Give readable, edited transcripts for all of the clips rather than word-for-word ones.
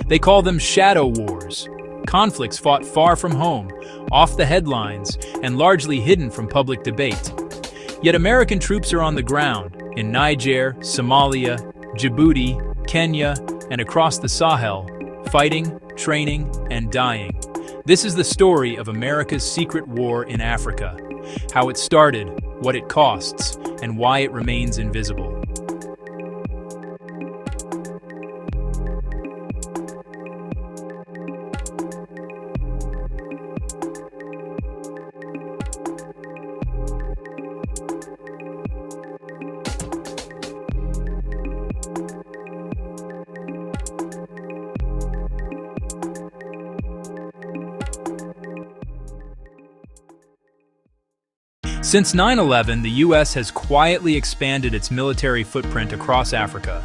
They call them shadow wars, conflicts fought far from home, off the headlines, and largely hidden from public debate. Yet American troops are on the ground, in Niger, Somalia, Djibouti, Kenya, and across the Sahel, fighting, training, and dying. This is the story of America's secret war in Africa, how it started, what it costs, and why it remains invisible. Since 9/11, the U.S. has quietly expanded its military footprint across Africa.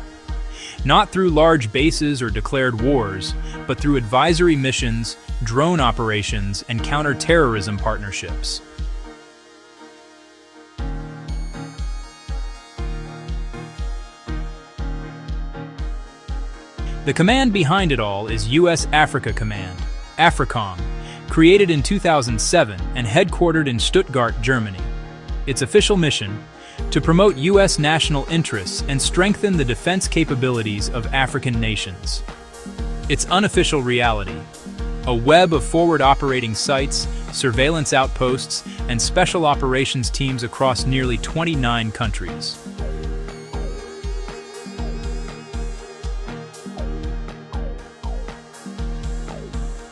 Not through large bases or declared wars, but through advisory missions, drone operations, and counter-terrorism partnerships. The command behind it all is U.S. Africa Command, AFRICOM, created in 2007 and headquartered in Stuttgart, Germany. Its official mission: to promote U.S. national interests and strengthen the defense capabilities of African nations. Its unofficial reality: a web of forward operating sites, surveillance outposts, and special operations teams across nearly 29 countries.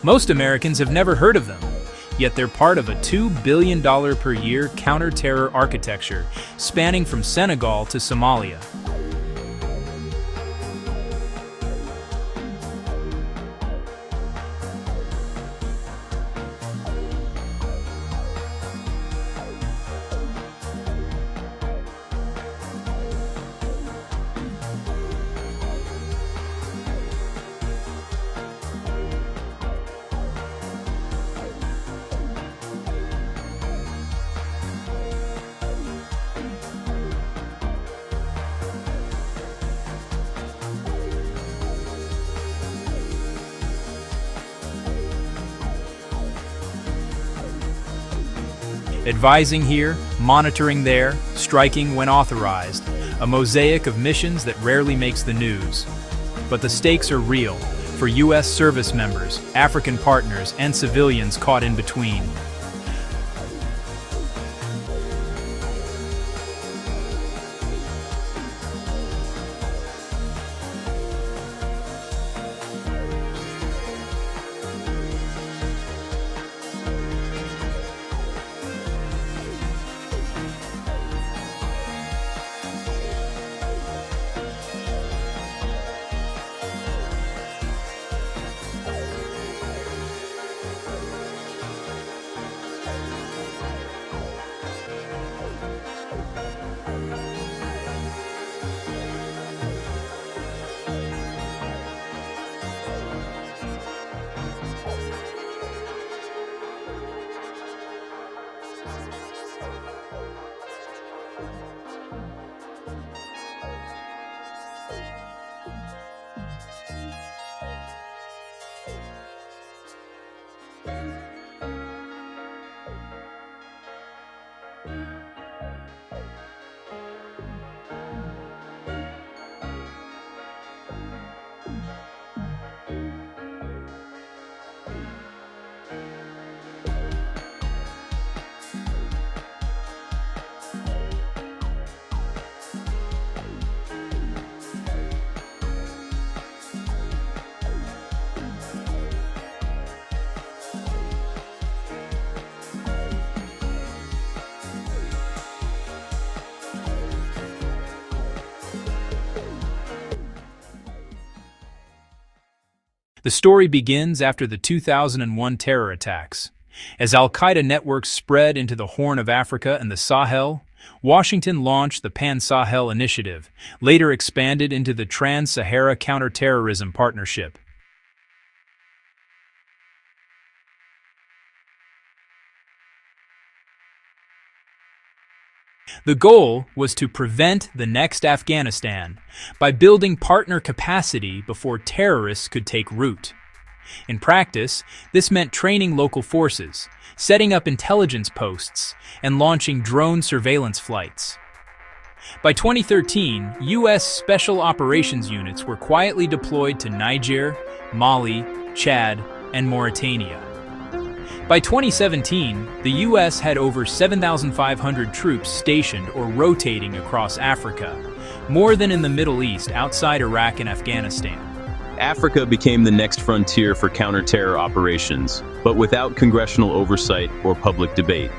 Most Americans have never heard of them, yet they're part of a $2 billion per year counter-terror architecture spanning from Senegal to Somalia. Advising here, monitoring there, striking when authorized, a mosaic of missions that rarely makes the news. But the stakes are real, for U.S. service members, African partners, and civilians caught in between. The story begins after the 2001 terror attacks. As al-Qaeda networks spread into the Horn of Africa and the Sahel, Washington launched the Pan-Sahel Initiative, later expanded into the Trans-Sahara Counterterrorism Partnership. The goal was to prevent the next Afghanistan by building partner capacity before terrorists could take root. In practice, this meant training local forces, setting up intelligence posts, and launching drone surveillance flights. By 2013, U.S. Special Operations units were quietly deployed to Niger, Mali, Chad, and Mauritania. By 2017, the U.S. had over 7,500 troops stationed or rotating across Africa, more than in the Middle East outside Iraq and Afghanistan. Africa became the next frontier for counter-terror operations, but without congressional oversight or public debate.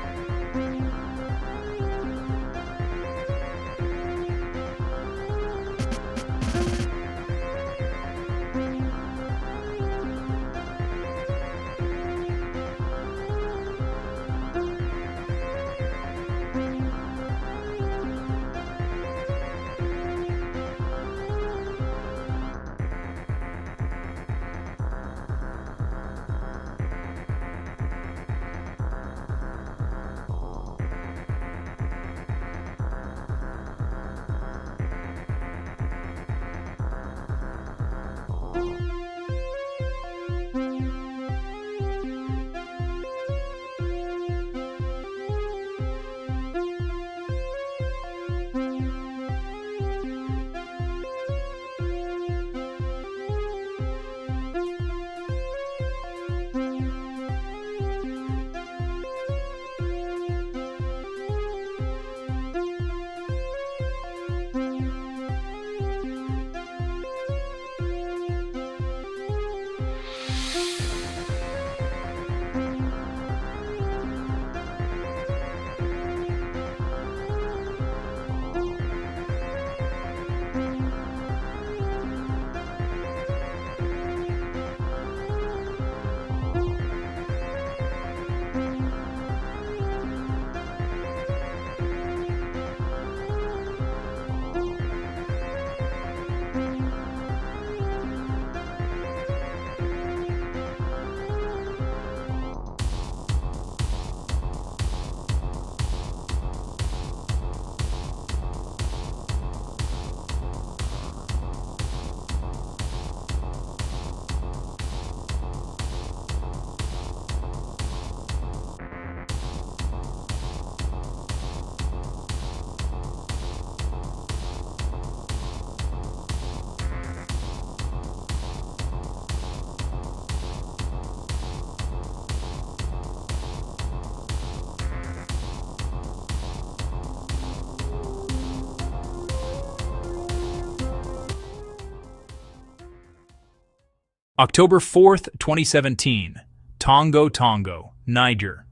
October 4th, 2017, Tongo Tongo, Niger.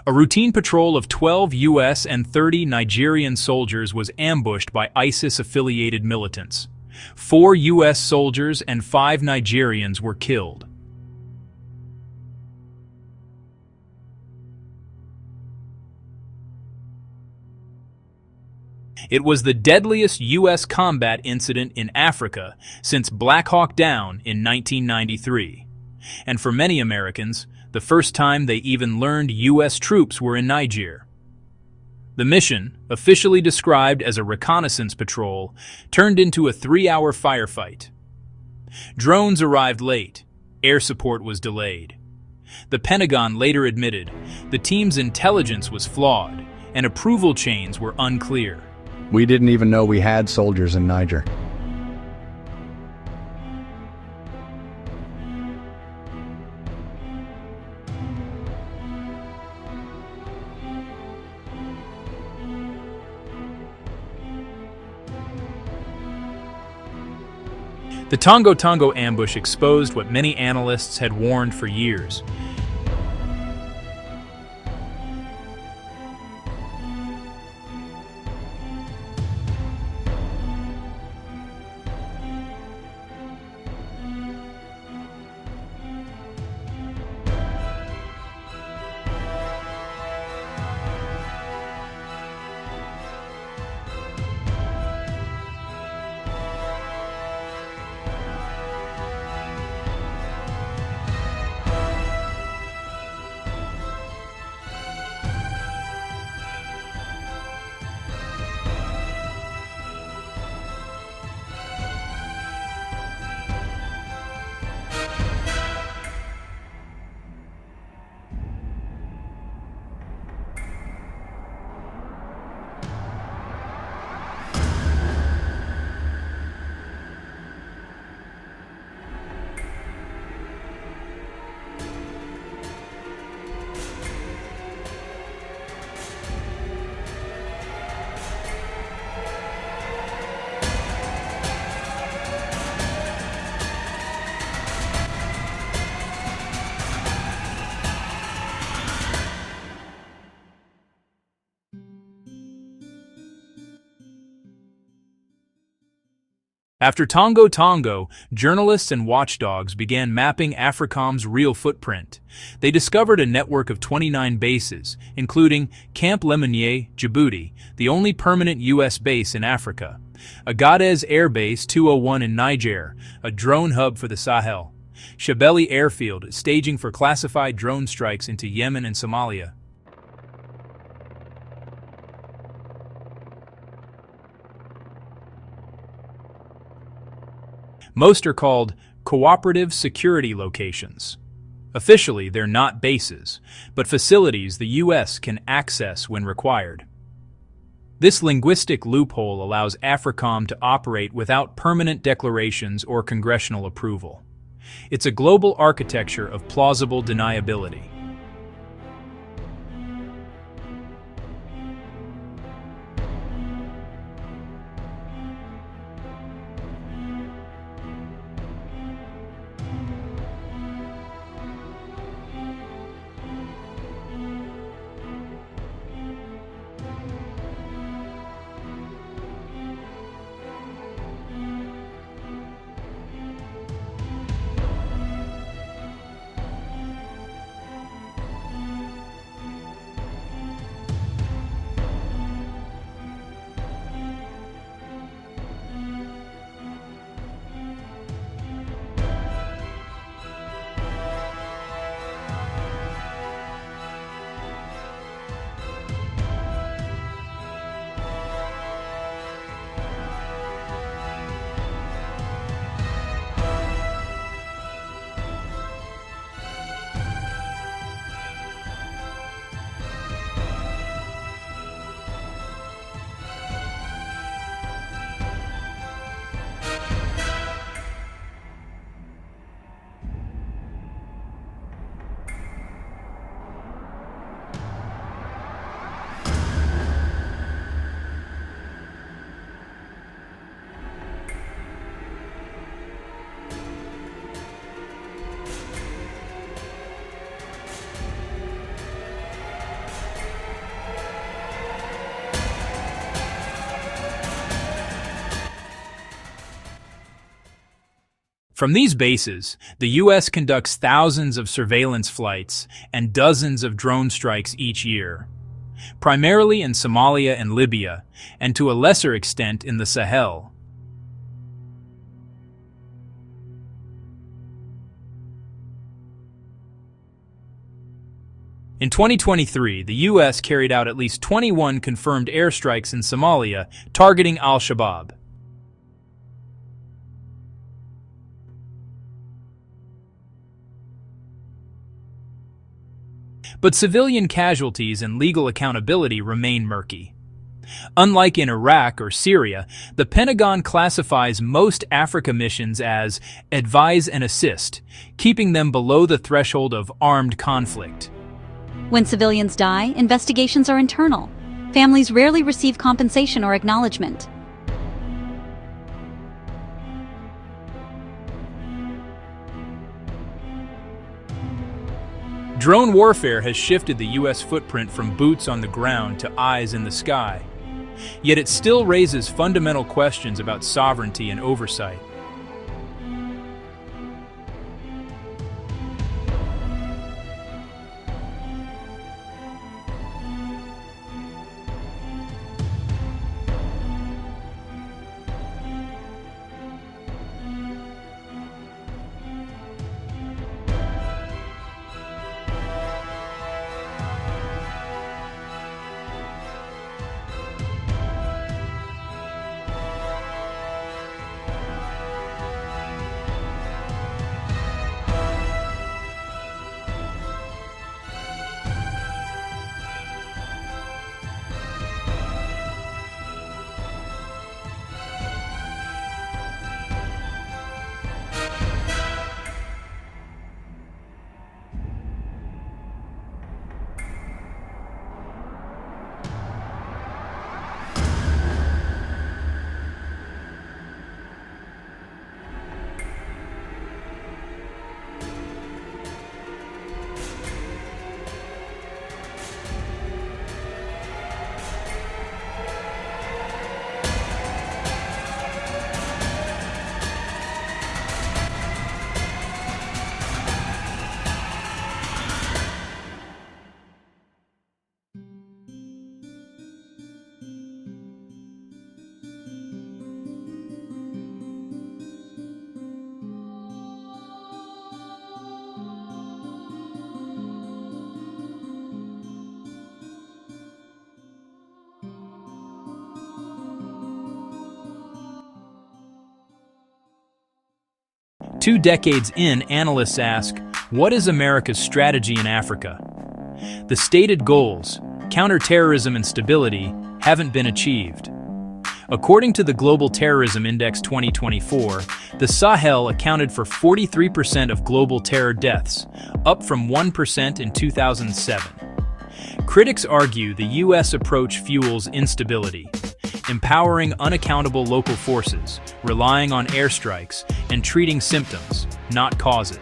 A routine patrol of 12 U.S. and 30 Nigerian soldiers was ambushed by ISIS-affiliated militants. 4 U.S. soldiers and 5 Nigerians were killed. It was the deadliest U.S. combat incident in Africa since Black Hawk Down in 1993. And for many Americans, the first time they even learned U.S. troops were in Niger. The mission, officially described as a reconnaissance patrol, turned into a 3-hour firefight. Drones arrived late. Air support was delayed. The Pentagon later admitted the team's intelligence was flawed and approval chains were unclear. We didn't even know we had soldiers in Niger. The Tongo Tongo ambush exposed what many analysts had warned for years. After Tongo Tongo, journalists and watchdogs began mapping AFRICOM's real footprint. They discovered a network of 29 bases, including Camp Lemonnier, Djibouti, the only permanent U.S. base in Africa, Agadez Air Base 201 in Niger, a drone hub for the Sahel, Shabelle Airfield, staging for classified drone strikes into Yemen and Somalia. Most are called cooperative security locations. Officially, they're not bases, but facilities the U.S. can access when required. This linguistic loophole allows AFRICOM to operate without permanent declarations or congressional approval. It's a global architecture of plausible deniability. From these bases, the U.S. conducts thousands of surveillance flights and dozens of drone strikes each year, primarily in Somalia and Libya, and to a lesser extent in the Sahel. In 2023, the U.S. carried out at least 21 confirmed airstrikes in Somalia targeting al-Shabaab. But civilian casualties and legal accountability remain murky. Unlike in Iraq or Syria, the Pentagon classifies most Africa missions as advise and assist, keeping them below the threshold of armed conflict. When civilians die, investigations are internal. Families rarely receive compensation or acknowledgement. Drone warfare has shifted the U.S. footprint from boots on the ground to eyes in the sky. Yet it still raises fundamental questions about sovereignty and oversight. 2 decades in, analysts ask, what is America's strategy in Africa? The stated goals, counterterrorism and stability, haven't been achieved. According to the Global Terrorism Index 2024, the Sahel accounted for 43% of global terror deaths, up from 1% in 2007. Critics argue the U.S. approach fuels instability, empowering unaccountable local forces, relying on airstrikes, and treating symptoms, not causes.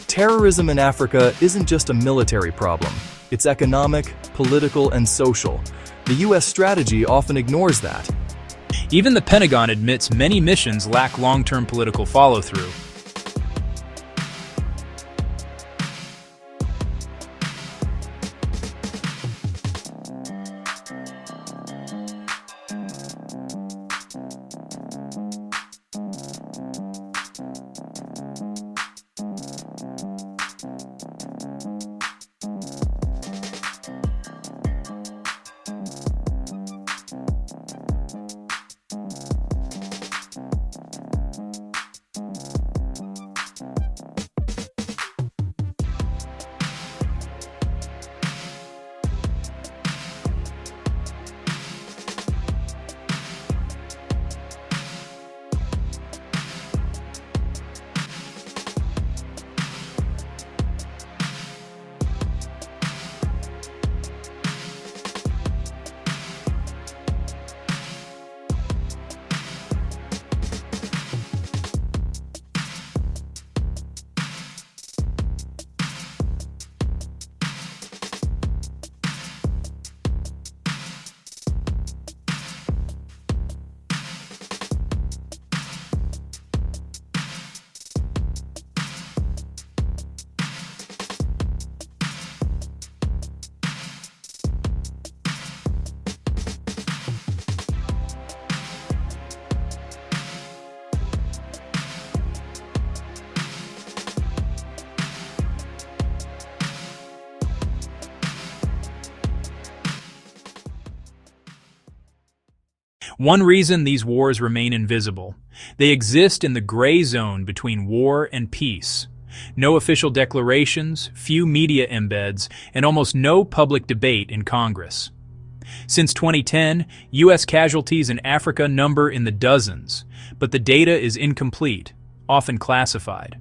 Terrorism in Africa isn't just a military problem. It's economic, political, and social. The U.S. strategy often ignores that. Even the Pentagon admits many missions lack long-term political follow-through. One reason these wars remain invisible: they exist in the gray zone between war and peace. No official declarations, few media embeds, and almost no public debate in Congress. Since 2010, U.S. casualties in Africa number in the dozens, but the data is incomplete, often classified.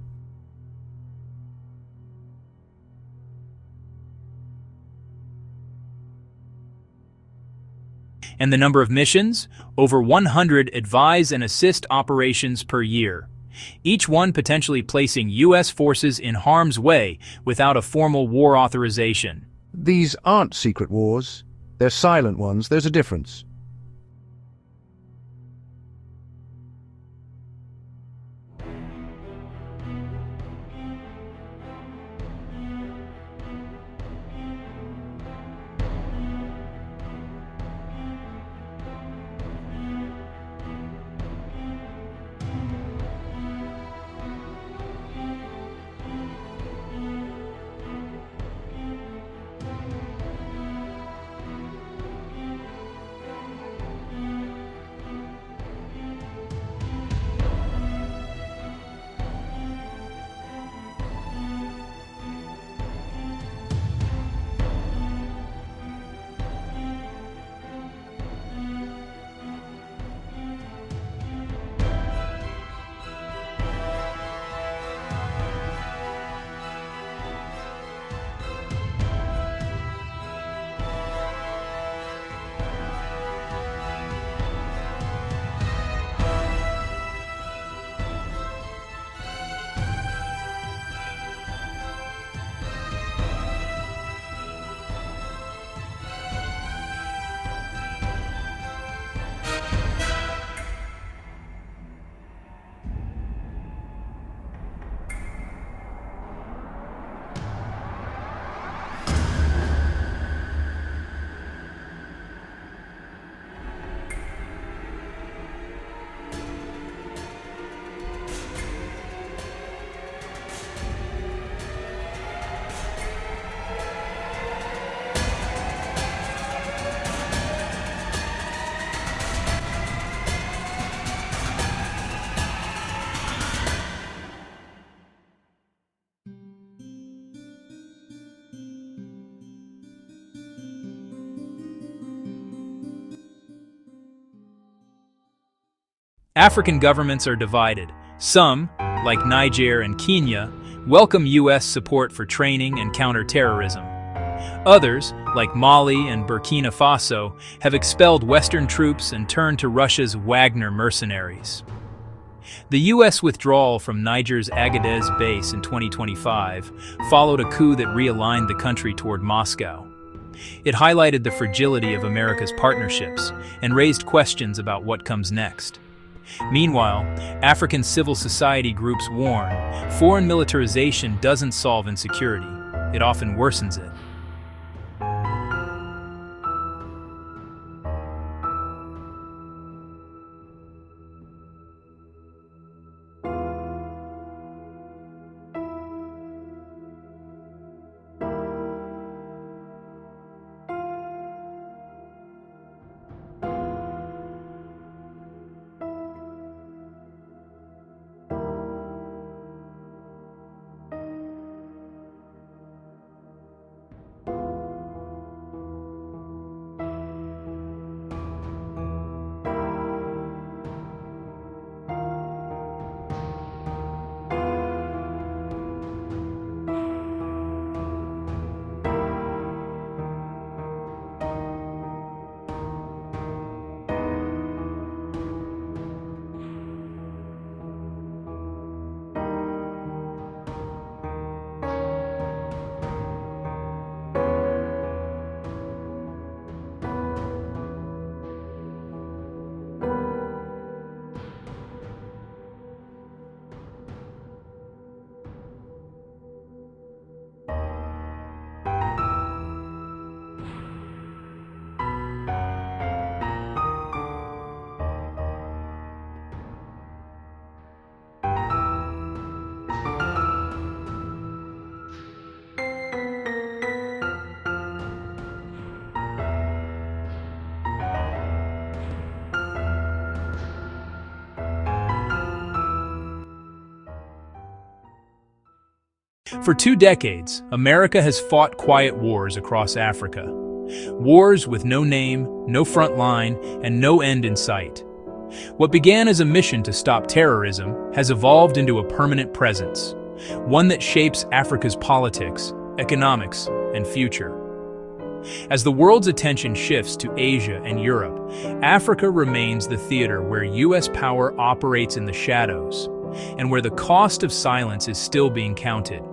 And the number of missions? Over 100 advise and assist operations per year, each one potentially placing U.S. forces in harm's way without a formal war authorization. These aren't secret wars. They're silent ones. There's a difference. African governments are divided. Some, like Niger and Kenya, welcome U.S. support for training and counter-terrorism. Others, like Mali and Burkina Faso, have expelled Western troops and turned to Russia's Wagner mercenaries. The U.S. withdrawal from Niger's Agadez base in 2025 followed a coup that realigned the country toward Moscow. It highlighted the fragility of America's partnerships and raised questions about what comes next. Meanwhile, African civil society groups warn, foreign militarization doesn't solve insecurity, it often worsens it. For 2 decades, America has fought quiet wars across Africa. Wars with no name, no front line, and no end in sight. What began as a mission to stop terrorism has evolved into a permanent presence, one that shapes Africa's politics, economics, and future. As the world's attention shifts to Asia and Europe, Africa remains the theater where U.S. power operates in the shadows, and where the cost of silence is still being counted.